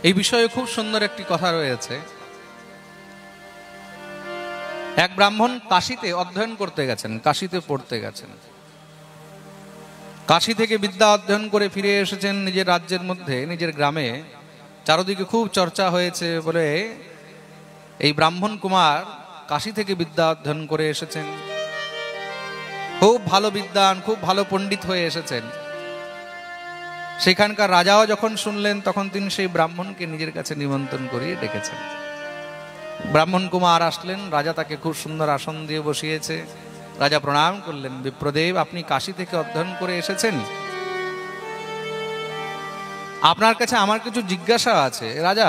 এই বিষয়ে খুব সুন্দর একটি কথা রয়েছে। এক ব্রাহ্মণ কাশীতে অধ্যয়ন করতে গেছেন, কাশীতে পড়তে গেছেন। কাশী থেকে বিদ্যা অধ্যয়ন করে ফিরে এসেছেন নিজের রাজ্যের মধ্যে, নিজের গ্রামে। চারদিকে খুব চর্চা হয়েছে বলে এই ব্রাহ্মণ কুমার কাশী থেকে বিদ্যা অধ্যয়ন করে এসেছেন, খুব ভালো বিদ্বান, খুব ভালো পণ্ডিত হয়ে এসেছেন। সেখানকার রাজাও যখন শুনলেন তখন তিনি সেই ব্রাহ্মণকে নিজের কাছে নিমন্ত্রণ করিয়ে ডেকেছেন। ব্রাহ্মণ কুমার আসলেন, রাজা তাকে খুব সুন্দর আসন দিয়ে বসিয়েছে। রাজা প্রণাম করলেন, বিপ্রদেব আপনি কাশী থেকে অধ্যয়ন করে এসেছেন, আপনার কাছে আমার কিছু জিজ্ঞাসা আছে। রাজা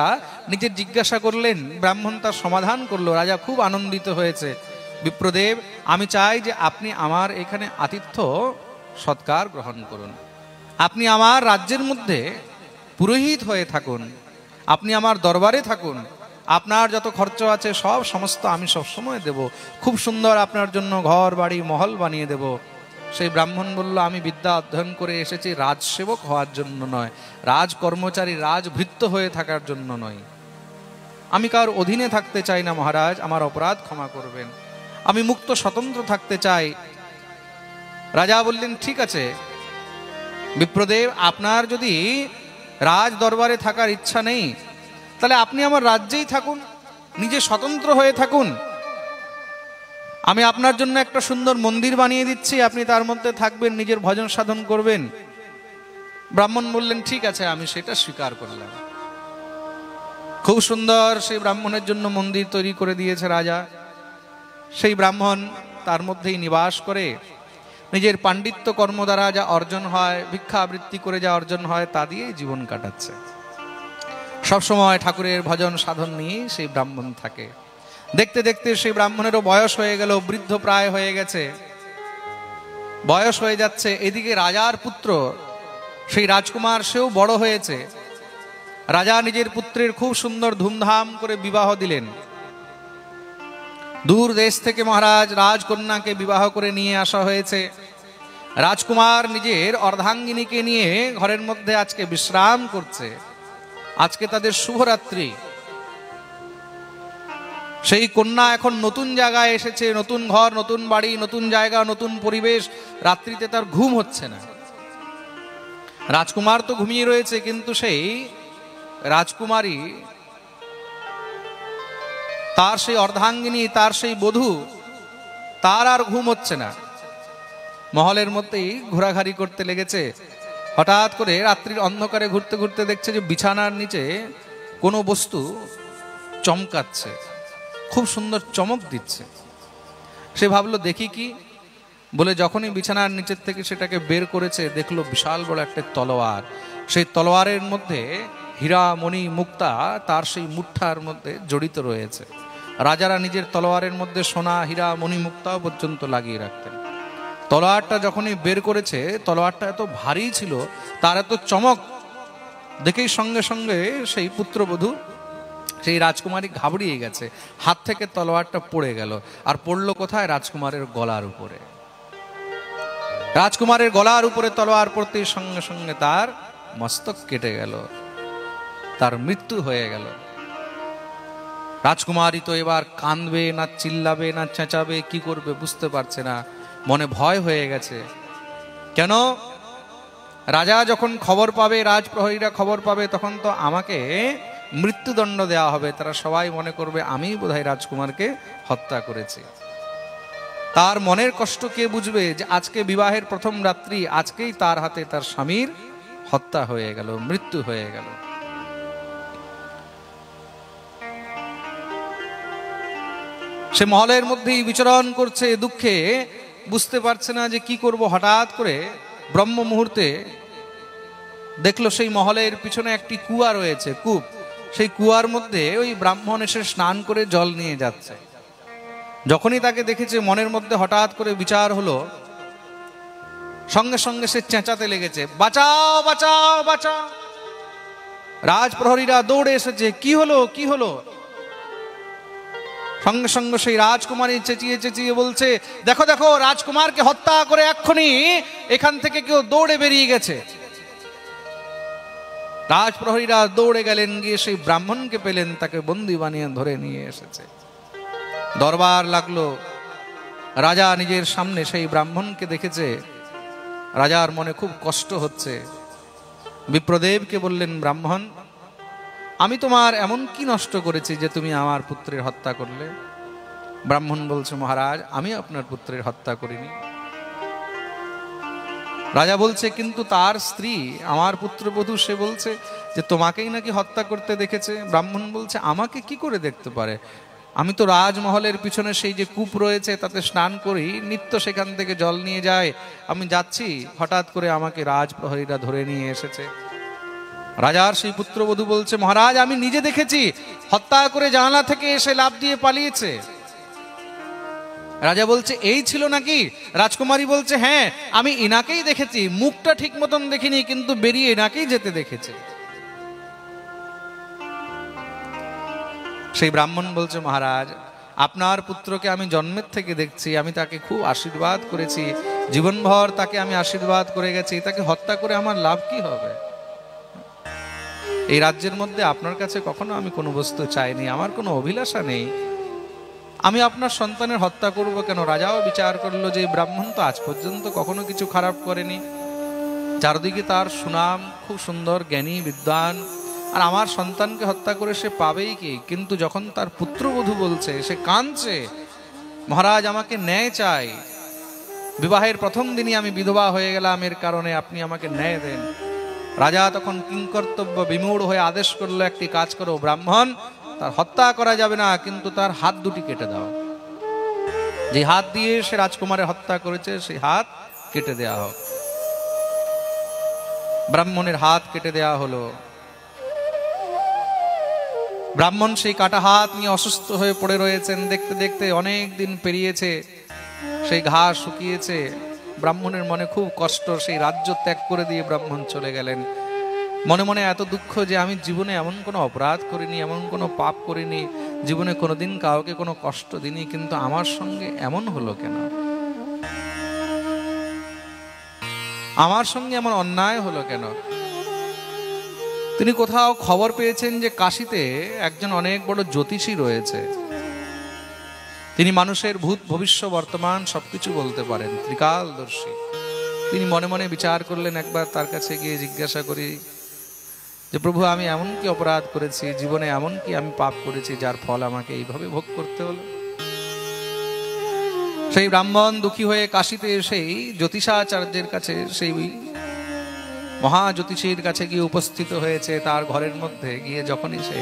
নিজের জিজ্ঞাসা করলেন, ব্রাহ্মণ তার সমাধান করলো। রাজা খুব আনন্দিত হয়েছে। বিপ্রদেব আমি চাই যে আপনি আমার এখানে আতিথ্য সৎকার গ্রহণ করুন, আপনি আমার রাজ্যের মধ্যে পুরোহিত হয়ে থাকুন, আপনি আমার দরবারে থাকুন, আপনার যত খরচ আছে সব সমস্ত আমি সবসময় দেব, খুব সুন্দর আপনার জন্য ঘর বাড়ি মহল বানিয়ে দেব। সেই ব্রাহ্মণ বলল, আমি বিদ্যা অধ্যয়ন করে এসেছি রাজসেবক হওয়ার জন্য নয়, রাজ কর্মচারী রাজভৃত্য হয়ে থাকার জন্য নয়, আমি কার অধীনে থাকতে চাই না মহারাজ, আমার অপরাধ ক্ষমা করবেন, আমি মুক্ত স্বতন্ত্র থাকতে চাই। রাজা বললেন, ঠিক আছে বিপ্রদেব, আপনার যদি রাজ দরবারে থাকার ইচ্ছা নেই তাহলে আপনি আমার রাজ্যেই থাকুন, নিজে স্বতন্ত্র হয়ে থাকুন, আমি আপনার জন্য একটা সুন্দর মন্দির বানিয়ে দিচ্ছি, আপনি তার মধ্যে থাকবেন, নিজের ভজন সাধন করবেন। ব্রাহ্মণ বললেন, ঠিক আছে আমি সেটা স্বীকার করলাম। খুব সুন্দর সেই ব্রাহ্মণের জন্য মন্দির তৈরি করে দিয়েছে রাজা। সেই ব্রাহ্মণ তার মধ্যেই নিবাস করে নিজের পাণ্ডিত্য কর্ম দ্বারা যা অর্জন হয়, ভিক্ষাবৃত্তি করে যা অর্জন হয় তা দিয়েই জীবন কাটাচ্ছে। সবসময় ঠাকুরের ভজন সাধন নিয়ে সেই ব্রাহ্মণ থাকে। দেখতে দেখতে সেই ব্রাহ্মণেরও বয়স হয়ে গেল, বৃদ্ধ প্রায় হয়ে গেছে, বয়স হয়ে যাচ্ছে। এদিকে রাজার পুত্র সেই রাজকুমার, সেও বড় হয়েছে। রাজা নিজের পুত্রের খুব সুন্দর ধুমধাম করে বিবাহ দিলেন। দূর দেশ থেকে মহারাজ রাজকন্যাকে বিবাহ করে নিয়ে আসা হয়েছে। রাজকুমার নিজের অর্ধাঙ্গিনীকে নিয়ে ঘরের মধ্যে আজকে বিশ্রাম করছে। আজকে তাদের শুভরাত্রি। সেই কন্যা এখন নতুন জায়গায় এসেছে, নতুন ঘর, নতুন বাড়ি, নতুন জায়গা, নতুন পরিবেশ। রাত্রিতে তার ঘুম হচ্ছে না। রাজকুমার তো ঘুমিয়ে রয়েছে, কিন্তু সেই রাজকুমারী, তার সেই অর্ধাঙ্গিনী, তার সেই বধূ, তার আর ঘুম হচ্ছে না। মহলের মধ্যেই ঘোরাঘুরি করতে লেগেছে। হঠাৎ করে রাত্রির অন্ধকারে ঘুরতে ঘুরতে দেখছে যে বিছানার নিচে কোনো বস্তু চমকাচ্ছে, খুব সুন্দর চমক দিচ্ছে। সে ভাবলো দেখি কি, বলে যখনই বিছানার নিচের থেকে সেটাকে বের করেছে, দেখলো বিশাল বড় একটা তলোয়ার। সেই তলোয়ারের মধ্যে হীরা মণি মুক্তা তার সেই মুঠার মধ্যে জড়িত রয়েছে। রাজারা নিজের তলোয়ারের মধ্যে সোনা হীরা মণি মুক্তাও পর্যন্ত লাগিয়ে রাখতেন। তলোয়ারটা যখনই বের করেছে, তলোয়ারটা এত ভারী ছিল, তার এত চমক দেখেই সঙ্গে সঙ্গে সেই পুত্রবধূ, সেই রাজকুমারী ঘাবড়িয়ে গেছে। হাত থেকে তলোয়ারটা পড়ে গেল। আর পড়লো কোথায়? রাজকুমারের গলার উপরে। রাজকুমারের গলার উপরে তলোয়ার পড়তেই সঙ্গে সঙ্গে তার মস্তক কেটে গেল, তার মৃত্যু হয়ে গেল। রাজকুমারী তো এবার কাঁদবে না চিল্লাবে না চেঁচাবে, কি করবে বুঝতে পারছে না, মনে ভয় হয়ে গেছে। কেন? রাজা যখন খবর পাবে, রাজপ্রহরীরা খবর পাবে, তখন তো আমাকে মৃত্যুদণ্ড দেওয়া হবে। তারা সবাই মনে করবে আমি বোধহয় রাজকুমারকে হত্যা করেছি। তার মনের কষ্ট কে বুঝবে যে আজকে বিবাহের প্রথম রাত্রি, আজকেই তার হাতে তার স্বামীর হত্যা হয়ে গেল, মৃত্যু হয়ে গেল। সে মহলের মধ্যেই বিচরণ করছে দুঃখে, বুঝতে পারছে না যে কি করব। হঠাৎ করে ব্রহ্ম মুহূর্তে দেখলো সেই মহলের পিছনে একটি কুয়া রয়েছে, কূপ। সেই কুয়ার মধ্যে ওই ব্রাহ্মণ এসে স্নান করে জল নিয়ে যাচ্ছে। যখনই তাকে দেখেছে, মনের মধ্যে হঠাৎ করে বিচার হলো, সঙ্গে সঙ্গে সে চেঁচাতে লেগেছে, বাঁচাও বাঁচাও বাঁচাও। রাজপ্রহরীরা দৌড়ে এসেছে, কি হলো কি হলো? সঙ্গে সঙ্গে সেই রাজকুমারী চেঁচিয়ে চেঁচিয়ে বলছে, দেখো দেখো, রাজকুমারকে হত্যা করে এক্ষুনি এখান থেকে কেউ দৌড়ে বেরিয়ে গেছে। রাজপ্রহরীরা দৌড়ে গেলেন, গিয়ে সেই ব্রাহ্মণকে পেলেন, তাকে বন্দী বানিয়ে ধরে নিয়ে এসেছে। দরবার লাগলো, রাজা নিজের সামনে সেই ব্রাহ্মণকে দেখেছে। রাজার মনে খুব কষ্ট হচ্ছে। বিপ্রদেবকে বললেন, ব্রাহ্মণ, আমি তোমার এমন কি নষ্ট করেছি যে তুমি আমার পুত্রের হত্যা করলে? ব্রাহ্মণ বলছে, মহারাজ, আমি আপনার পুত্রের হত্যা করিনি। রাজা বলছে, কিন্তু তার স্ত্রী, আমার পুত্রবধূ, সে বলছে যে তোমাকেই নাকি হত্যা করতে দেখেছে। ব্রাহ্মণ বলছে, আমাকে কি করে দেখতে পারে? আমি তো রাজমহলের পিছনে সেই যে কূপ রয়েছে তাতে স্নান করি, নিত্য সেখান থেকে জল নিয়ে যায়। আমি যাচ্ছি, হঠাৎ করে আমাকে রাজপ্রহরীরা ধরে নিয়ে এসেছে। রাজার সেই পুত্রবধূ বলছে, মহারাজ, আমি নিজে দেখেছি, হত্যা করে জানালা থেকে এসে লাফ দিয়ে পালিয়েছে। রাজা বলছে, এই ছিল নাকি? রাজকুমারী বলছে, হ্যাঁ, আমি এনাকেই দেখেছি, মুখটা ঠিক মতন দেখিনি, কিন্তু বেরিয়ে এনাকেই যেতে দেখেছে। সেই ব্রাহ্মণ বলছে, মহারাজ, আপনার পুত্রকে আমি জন্মের থেকে দেখছি, আমি তাকে খুব আশীর্বাদ করেছি, জীবনভর তাকে আমি আশীর্বাদ করে গেছি, তাকে হত্যা করে আমার লাভ কি হবে? এই রাজ্যের মধ্যে আপনার কাছে কখনো আমি কোনো বস্তু চাইনি, আমার কোনো অভিলাষা নেই, আমি আপনার সন্তানের হত্যা করব কেন? রাজাও বিচার করলো যে ব্রাহ্মণ তো আজ পর্যন্ত কখনো কিছু খারাপ করেনি, চারদিকে তার সুনাম, খুব সুন্দর, জ্ঞানী, বিদ্বান, আর আমার সন্তানকে হত্যা করে সে পাবেই কি? কিন্তু যখন তার পুত্রবধূ বলছে, সে কাঁদছে, মহারাজ, আমাকে ন্যায় চাই, বিবাহের প্রথম দিনই আমি বিধবা হয়ে গেলাম, এর কারণে আপনি আমাকে ন্যায় দেন। রাজা তখন কিংকর্তব্য বিমূঢ় হয়ে আদেশ করলো, একটি কাজ করো ব্রাহ্মণ, তার হত্যা করা যাবে না, কিন্তু তার হাত দুটি কেটে দাও। যে হাত দিয়ে সে রাজকুমারের হত্যা করেছে সেই হাত কেটে দেয়া হোক। ব্রাহ্মণের হাত কেটে দেয়া হলো। ব্রাহ্মণ সেই কাটা হাত নিয়ে অসুস্থ হয়ে পড়ে রয়েছেন। দেখতে দেখতে অনেক দিন পেরিয়েছে, সেই ঘাস শুকিয়েছে। ব্রাহ্মণের মনে খুব কষ্ট, সেই রাজ্য ত্যাগ করে দিয়ে ব্রাহ্মণ চলে গেলেন। মনে মনে এত দুঃখ যে আমি জীবনে এমন কোনো অপরাধ করিনি, এমন কোনো পাপ করিনি, জীবনে কোনোদিন কাউকে কোনো কষ্ট দিইনি, কিন্তু আমার সঙ্গে এমন হলো কেন? আমার সঙ্গে এমন অন্যায় হলো কেন? তিনি কোথাও খবর পেয়েছেন যে কাশীতে একজন অনেক বড় জ্যোতিষী রয়েছে, তিনি মানুষের ভূত ভবিষ্য বর্তমান সবকিছু বলতে পারেন, ত্রিকালদর্শী। তিনি মনে মনে বিচার করলেন, একবার তার কাছে গিয়ে জিজ্ঞাসা করি যে প্রভু, আমি এমন কি অপরাধ করেছি, জীবনে এমন কি আমি পাপ করেছি যার ফল আমাকে এইভাবে ভোগ করতে হলো? সেই ব্রাহ্মণ দুঃখী হয়ে কাশীতে সেই জ্যোতিষাচার্যের কাছে, সেই মহাজ্যোতিষীর কাছে গিয়ে উপস্থিত হয়েছে। তার ঘরের মধ্যে গিয়ে যখনই সে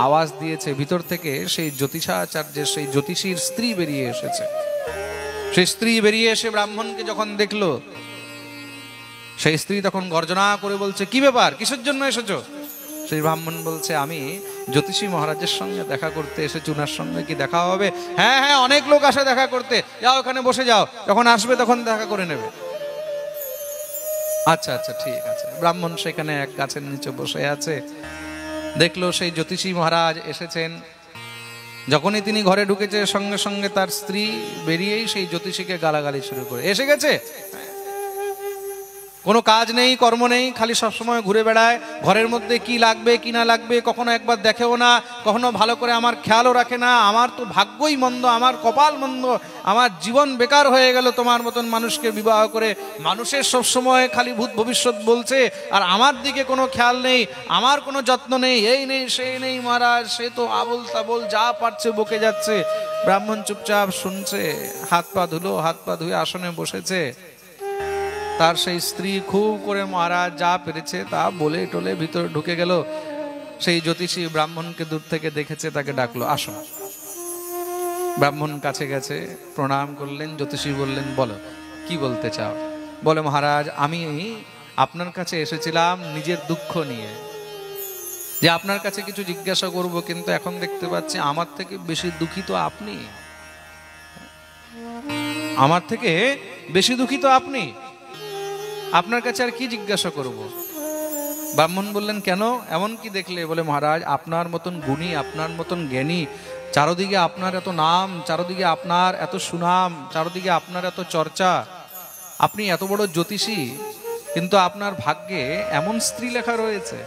আওয়াজ দিয়েছে, ভিতর থেকে সেই জ্যোতিষাচার্যের, সেই জ্যোতিষীর স্ত্রী বেরিয়ে এসেছে। সেই স্ত্রী বেরিয়ে এসে ব্রাহ্মণকে যখন দেখলো, সেই স্ত্রী তখন গর্জনা করে বলছে, কি ব্যাপার, কিসের জন্য এসেছো? সেই ব্রাহ্মণ বলছে, আমি জ্যোতিষী মহারাজের সঙ্গে দেখা করতে এসেছি, উনার সঙ্গে কি দেখা হবে? হ্যাঁ হ্যাঁ, অনেক লোক আসে দেখা করতে, যাও ওখানে বসে যাও, যখন আসবে তখন দেখা করে নেবে। আচ্ছা আচ্ছা, ঠিক আছে। ব্রাহ্মণ সেখানে এক গাছের নিচে বসে আছে, দেখলো সেই জ্যোতিষী মহারাজ এসেছেন। যখনই তিনি ঘরে ঢুকেছে, সঙ্গে সঙ্গে তার স্ত্রী বেরিয়েই সেই জ্যোতিষীকে গালাগালি শুরু করে, এসে গেছে, কোনো কাজ নেই, কর্ম নেই, খালি সবসময় ঘুরে বেড়ায়, ঘরের মধ্যে কি লাগবে কি না লাগবে কখনো একবার দেখেও না, কখনো ভালো করে আমার খেয়ালও রাখে না। আমার তো ভাগ্যই মন্দ, আমার কপাল মন্দ, আমার জীবন বেকার হয়ে গেল তোমার মতন মানুষকে বিবাহ করে। মানুষের সবসময় খালি ভূত ভবিষ্যৎ বলছে, আর আমার দিকে কোনো খেয়াল নেই, আমার কোনো যত্ন নেই, এই নেই সেই নেই। মহারাজ, সে তো আবল তাবল যা পারছে বকে যাচ্ছে। ব্রাহ্মণ চুপচাপ শুনছে, হাত পা ধুলো, হাত পা ধুয়ে আসনে বসেছে। তার সেই স্ত্রী খুব করে মহারাজ যা পেরেছে তা বলে টলে ভিতরে ঢুকে গেল। সেই জ্যোতিষী ব্রাহ্মণকে দূর থেকে দেখেছে, তাকে ডাকলো, আসো। ব্রাহ্মণ কাছে গেছে, প্রণাম করলেন। জ্যোতিষী বললেন, বলো কি বলতে চাও? বলে, মহারাজ, আমি আপনার কাছে এসেছিলাম নিজের দুঃখ নিয়ে, যে আপনার কাছে কিছু জিজ্ঞাসা করব, কিন্তু এখন দেখতে পাচ্ছি আমার থেকে বেশি দুঃখী তো আপনি, আমার থেকে বেশি দুঃখী তো আপনি, আপনার কাছে আর কি জিজ্ঞাসা করব? ব্রাহ্মণ বললেন, কেন, এমন কি দেখলে? বলে, মহারাজ, আপনার মতন গুণী, আপনার মতন জ্ঞানী, চারদিকে আপনার এত নাম, চারদিকে আপনার এত সুনাম, চারদিকে আপনার এত চর্চা, আপনি এত বড় জ্যোতিষী, কিন্তু আপনার ভাগ্যে এমন স্ত্রী লেখা রয়েছে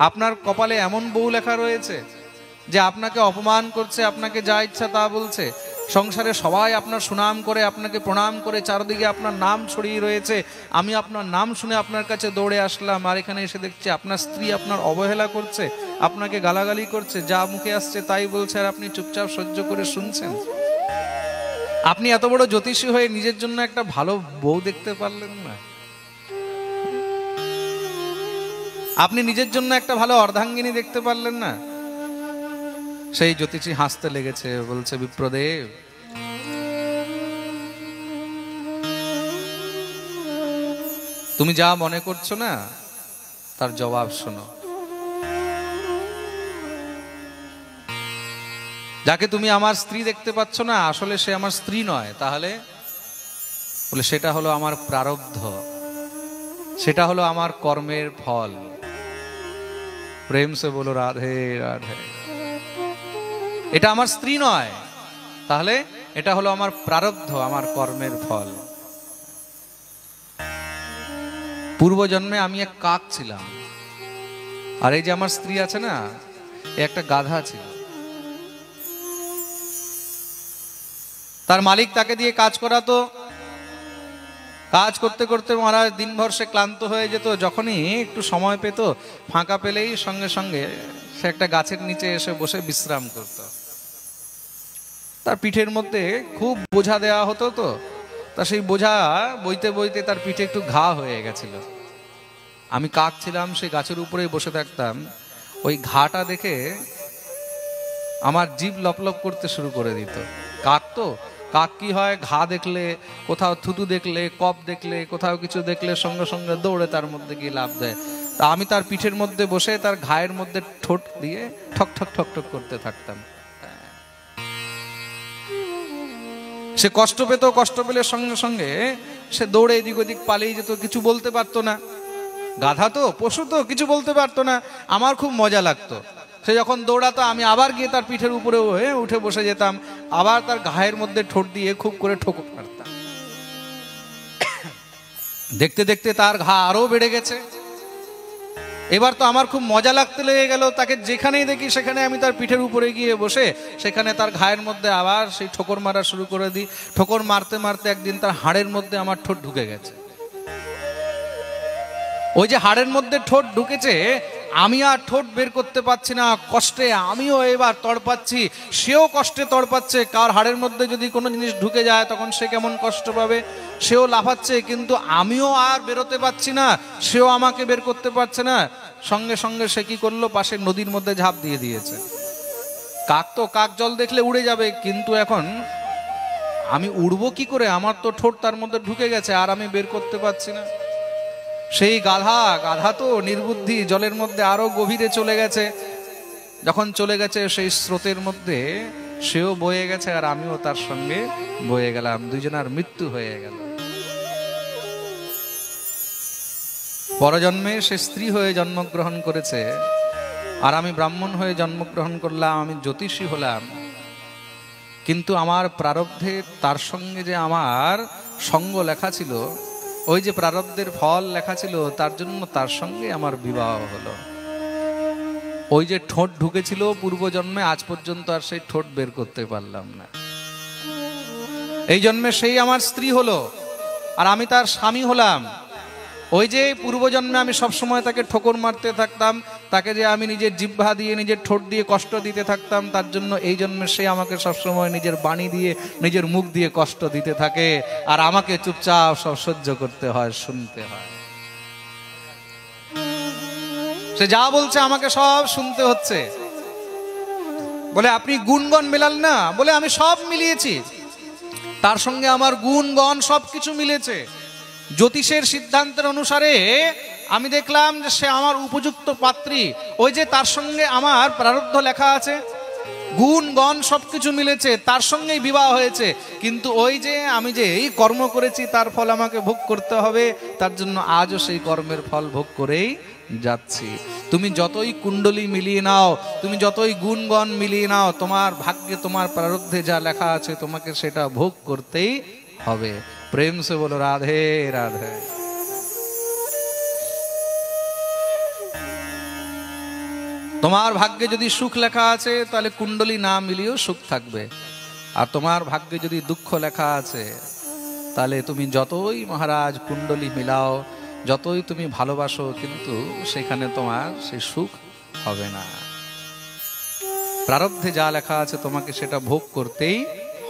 আপনার কপালে এমন বউ লেখা রয়েছে যে আপনাকে অপমান করছে, আপনাকে যা ইচ্ছা তা বলছে, সংসারে সবাই আপনার সুনাম করে, আপনাকে প্রণাম করে, চারদিকে আপনার নাম ছড়িয়ে রয়েছে। আমি আপনার নাম শুনে আপনার কাছে দৌড়ে আসলাম, আর এখানে এসে দেখছি আপনার স্ত্রী আপনার অবহেলা করছে, আপনাকে গালাগালি করছে, যা মুখে আসছে তাই বলছে, আর আপনি চুপচাপ সহ্য করে শুনছেন। আপনি এত বড় জ্যোতিষী হয়ে নিজের জন্য একটা ভালো বউ দেখতে পারলেন না? আপনি নিজের জন্য একটা ভালো অর্ধাঙ্গিনী দেখতে পারলেন না? সেই জ্যোতিষী হাসতে লেগেছে, বলছে বিপ্রদেব, তুমি যা মনে করছো না তার জবাব শোনো। যাকে তুমি আমার স্ত্রী দেখতে পাচ্ছ না, আসলে সে আমার স্ত্রী নয়। তাহলে বলে সেটা হলো আমার প্রারব্ধ, সেটা হলো আমার কর্মের ফল। প্রেম সে বলো রাধে রাধে। এটা আমার স্ত্রী নয়, তাহলে এটা হলো আমার প্রারব্ধ, আমার কর্মের ফল। পূর্বজন্মে আমি এক কাক ছিলাম, আর এই যে আমার স্ত্রী আছে না, একটা গাধা ছিল। তার মালিক তাকে দিয়ে কাজ করাতো, কাজ করতে করতে মহারাজ দিনভর সে ক্লান্ত হয়ে যেত। যখনই একটু সময় পেত, ফাঁকা পেলেই সঙ্গে সঙ্গে সে একটা গাছের নিচে এসে বসে বিশ্রাম করত। তার পিঠের মধ্যে খুব বোঝা দেওয়া হতো, তো তা সেই বোঝা বইতে বইতে তার পিঠে একটু ঘা হয়ে গেছিল। আমি কাক ছিলাম, সেই গাছের উপরেই বসে থাকতাম। ওই ঘাটা দেখে আমার জিভ লপলপ করতে শুরু করে দিত। কাক তো, কাক কি হয়, ঘা দেখলে, কোথাও থুতু দেখলে, কপ দেখলে, কোথাও কিছু দেখলে সঙ্গে সঙ্গে দৌড়ে তার মধ্যে গিয়ে লাফ দেয়। তা আমি তার পিঠের মধ্যে বসে তার ঘায়ের মধ্যে ঠোঁট দিয়ে ঠক ঠক ঠক ঠক করতে থাকতাম। সে কষ্ট পেত, কষ্ট পেলে সঙ্গে সঙ্গে সে দৌড়ে এদিক ওদিক পালিয়ে যেত, কিছু বলতে পারতো না। গাধা তো, পশু তো, কিছু বলতে পারতো না। আমার খুব মজা লাগতো। সে যখন দৌড়াতো, আমি আবার গিয়ে তার পিঠের উপরে উঠে বসে যেতাম, আবার তার ঘায়ের মধ্যে ঠোঁট দিয়ে খুব করে ঠোকর মারতাম। দেখতে দেখতে তার ঘা আরো বেড়ে গেছে। এবার তো আমার খুব মজা লাগতে লেগে গেল। তাকে যেখানেই দেখি সেখানে আমি তার পিঠের উপরে গিয়ে বসে সেখানে তার ঘায়ের মধ্যে আবার সেই ঠোকর মারা শুরু করে দিই। ঠোকর মারতে মারতে একদিন তার হাড়ের মধ্যে আমার ঠোঁট ঢুকে গেছে। ওই যে হাড়ের মধ্যে ঠোঁট ঢুকেছে, আমি আর ঠোঁট বের করতে পারছি না, কষ্টে আমিও এবার তড়পাচ্ছি, সেও কষ্টে তড়পাচ্ছে। কার হাড়ের মধ্যে যদি কোনো জিনিস ঢুকে যায় তখন সে কেমন কষ্ট পাবে, সেও লাফাচ্ছে, কিন্তু আমিও আর বেরোতে পারছি না, সেও আমাকে বের করতে পারছে না। সঙ্গে সঙ্গে সে কি করলো, পাশের নদীর মধ্যে ঝাঁপ দিয়ে দিয়েছে। কাক তো, কাক জল দেখলে উড়ে যাবে, কিন্তু এখন আমি উড়বো কি করে? আমার তো ঠোঁট তার মধ্যে ঢুকে গেছে, আর আমি বের করতে পারছি না। সেই গাধা তো নির্বুদ্ধি, জলের মধ্যে আরো গভীরে চলে গেছে। যখন চলে গেছে সেই স্রোতের মধ্যে সেও বয়ে গেছে, আর আমিও তার সঙ্গে বয়ে গেলাম। দুইজনের মৃত্যু হয়ে গেল। পরজন্মে সে স্ত্রী হয়ে জন্মগ্রহণ করেছে, আর আমি ব্রাহ্মণ হয়ে জন্মগ্রহণ করলাম, আমি জ্যোতিষী হলাম। কিন্তু আমার প্রারব্ধে তার সঙ্গে যে আমার সঙ্গ লেখা ছিল, ওই যে প্রারব্ধের ফল লেখা ছিল, তার জন্য তার সঙ্গে আমার বিবাহ হলো। ওই যে ঠোঁট ঢুকেছিল পূর্বজন্মে, আজ পর্যন্ত আর সেই ঠোঁট বের করতে পারলাম না। এই জন্মে সেই আমার স্ত্রী হলো, আর আমি তার স্বামী হলাম। ওই যে পূর্বজন্মে আমি সবসময় তাকে ঠোকর মারতে থাকতাম, তাকে যে আমি নিজের জিহ্বা দিয়ে, নিজের ঠোঁট দিয়ে কষ্ট দিতে থাকতাম, তার জন্য এই জন্মে সে আমাকে সবসময় নিজের বাণী দিয়ে, নিজের মুখ দিয়ে কষ্ট দিতে থাকে, আর আমাকে চুপচাপ সব সহ্য করতে হয়, শুনতে হয়। সে যা বলছে আমাকে সব শুনতে হচ্ছে। বলে আপনি গুণগণ মেলাল না? বলে আমি সব মিলিয়েছি, তার সঙ্গে আমার গুণগণ সবকিছু মিলেছে। জ্যোতিষের সিদ্ধান্তের অনুসারে আমি দেখলাম যে সে আমার উপযুক্ত পাত্রী। ওই যে তার সঙ্গে আমার প্রারব্ধ লেখা আছে, গুণগণ সবকিছু মিলেছে, তার সঙ্গেই বিবাহ হয়েছে। কিন্তু ওই যে আমি যে এই কর্ম করেছি তার ফল আমাকে ভোগ করতে হবে, তার জন্য আজও সেই কর্মের ফল ভোগ করেই যাচ্ছি। তুমি যতই কুণ্ডলী মিলিয়ে নাও, তুমি যতই গুণগণ মিলিয়ে নাও, তোমার ভাগ্যে, তোমার প্রারব্ধে যা লেখা আছে তোমাকে সেটা ভোগ করতেই হবে। প্রেম সে বলো রাধে রাধে। তোমার ভাগ্যে যদি সুখ লেখা আছে তাহলে কুণ্ডলী না মিলিয়েও সুখ থাকবে, আর তোমার ভাগ্যে যদি দুঃখ লেখা আছে তাহলে তুমি যতই মহারাজ কুণ্ডলী মিলাও, যতই তুমি ভালোবাসো, কিন্তু সেখানে তোমার সেই সুখ হবে না। প্রারব্ধে যা লেখা আছে তোমাকে সেটা ভোগ করতেই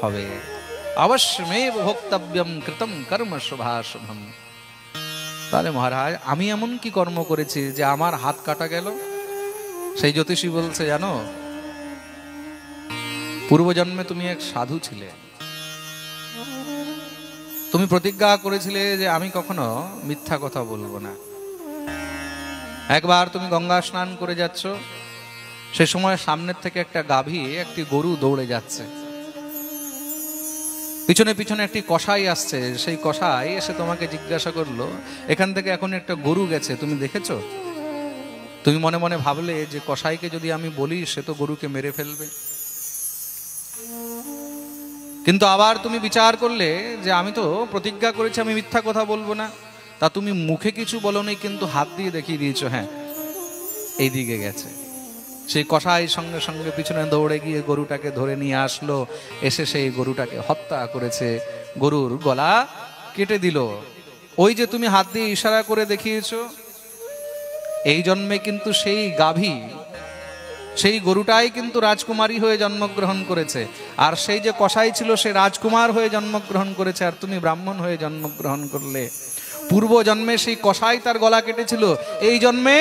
হবে। অবশ্যমেব ভোক্তব্যম কৃতম কর্ম শুভাশুভম। তাহলে মহারাজ আমি এমন কি কর্ম করেছি যে আমার হাত কাটা গেল? সেই জ্যোতিষী বলছে, জানো, পূর্বজন্মে তুমি এক সাধু ছিলে, তুমি প্রতিজ্ঞা করেছিলে যে আমি কখনো মিথ্যা কথা বলবো না। একবার তুমি গঙ্গা স্নান করে যাচ্ছ, সে সময় সামনের থেকে একটা গাভী একটি গরু দৌড়ে যাচ্ছে, পিছনে পিছনে একটি কসাই আসছে। সেই কসাই এসে তোমাকে জিজ্ঞাসা করলো, এখান থেকে এখন একটা গরু গেছে, তুমি দেখেছো? তুমি মনে মনে ভাবলে যে কসাইকে যদি আমি বলি সে তো গরুকে মেরে ফেলবে। কিন্তু আবার তুমি বিচার করলে যে আমি তো প্রতিজ্ঞা করেছি আমি মিথ্যা কথা বলবো না। তা তুমি মুখে কিছু বলোনি, কিন্তু হাত দিয়ে দেখিয়ে দিয়েছো, হ্যাঁ এই দিকে গেছে। সেই কসাই সঙ্গে সঙ্গে পিছনে দৌড়ে গিয়ে গরুটাকে ধরে নিয়ে আসলো, এসে সেই গরুটাকে হত্যা করেছে, গরুর গলা কেটে দিল। ওই যে তুমি হাত দিয়ে ইশারা করে দেখিয়েছো, এই জন্মে কিন্তু সেই গাভী, সেই গরুটাই কিন্তু রাজকুমারী হয়ে জন্মগ্রহণ করেছে, আর সেই যে কসাই ছিল সে রাজকুমার হয়ে জন্মগ্রহণ করেছে, আর তুমি ব্রাহ্মণ হয়ে জন্মগ্রহণ করলে। পূর্ব জন্মে সেই কসাই তার গলা কেটেছিল, এই জন্মে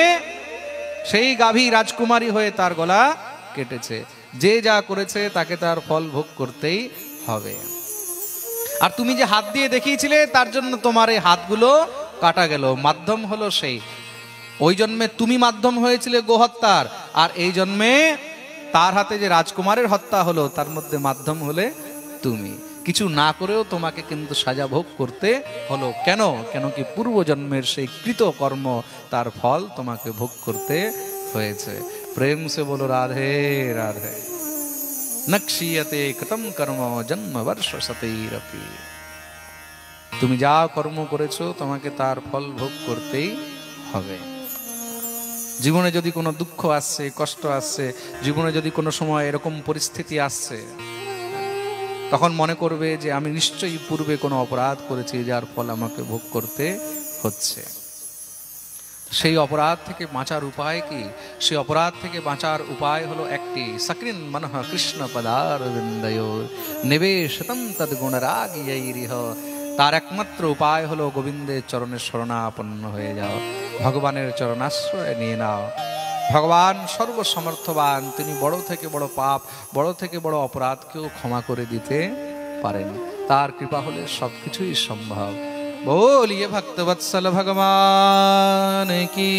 সেই গাভী রাজকুমারী হয়ে তার গলা কেটেছে। যে যা করেছে তাকে তার ফল ভোগ করতেই হবে। আর তুমি যে হাত দিয়ে দেখিয়েছিলে তার জন্য তোমার এই হাতগুলো কাটা গেল, মাধ্যম হলো সেই। ওই জন্মে তুমি মাধ্যম হয়েছিলে গোহত্যার, আর এই জন্মে তার হাতে যে রাজকুমারের হত্যা হলো তার মধ্যে মাধ্যম হলে তুমি। কিছু না করেও তোমাকে কিন্তু সাজা ভোগ করতে হলো। কেন? কেন কি পূর্ব জন্মের সেই কৃত কর্ম, তার ফল তোমাকে ভোগ করতে হয়েছে। প্রেম সে বলো রাধে রাধে। নক্ষীয়তে কৃতম কর্ম জন্ম বর্ষ শতৈরপি। তুমি যা কর্ম করেছো তোমাকে তার ফল ভোগ করতেই হবে। জীবনে যদি কোনো দুঃখ আসছে, কষ্ট আসছে, জীবনে যদি কোনো সময় এরকম পরিস্থিতি আসছে, তখন মনে করবে যে আমি নিশ্চয়ই পূর্বে কোনো অপরাধ করেছি যার ফল আমাকে ভোগ করতে হচ্ছে। সেই অপরাধ থেকে বাঁচার উপায় কি? সেই অপরাধ থেকে বাঁচার উপায় হলো একটি, সকৃন মনঃ কৃষ্ণ পদারবিন্দয়োর নিবেশতম তদ্গুণরাগিয়ৈরিহ। তার একমাত্র উপায় হলো গোবিন্দের চরণের শরণাপন্ন হয়ে যাও, ভগবানের চরণাশ্রয় নিয়ে নাও। ভগবান সর্বসমর্থবান, তিনি বড় থেকে বড় পাপ, বড় থেকে বড় অপরাধকেও ক্ষমা করে দিতে পারেন। তার কৃপা হলে সবকিছুই সম্ভব। बोलिए भक्तवत्सल भगवान की।